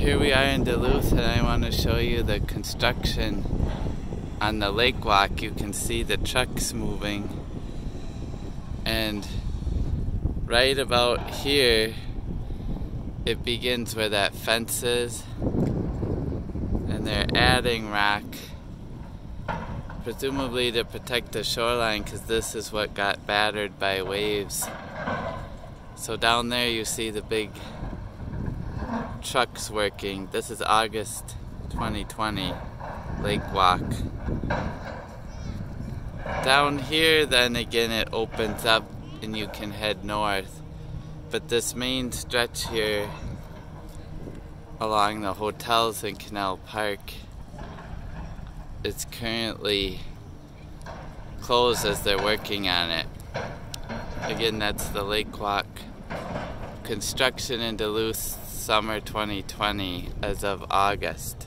Here we are in Duluth, and I want to show you the construction on the Lakewalk. You can see the trucks moving, and right about here it begins where that fence is, and they're adding rock, presumably to protect the shoreline, because this is what got battered by waves. So down there you see the big trucks working. This is August 2020, Lakewalk. Down here then again it opens up and you can head north. But this main stretch here along the hotels in Canal Park is currently closed as they're working on it. Again, that's the Lakewalk. Construction in Duluth, summer 2020 as of August.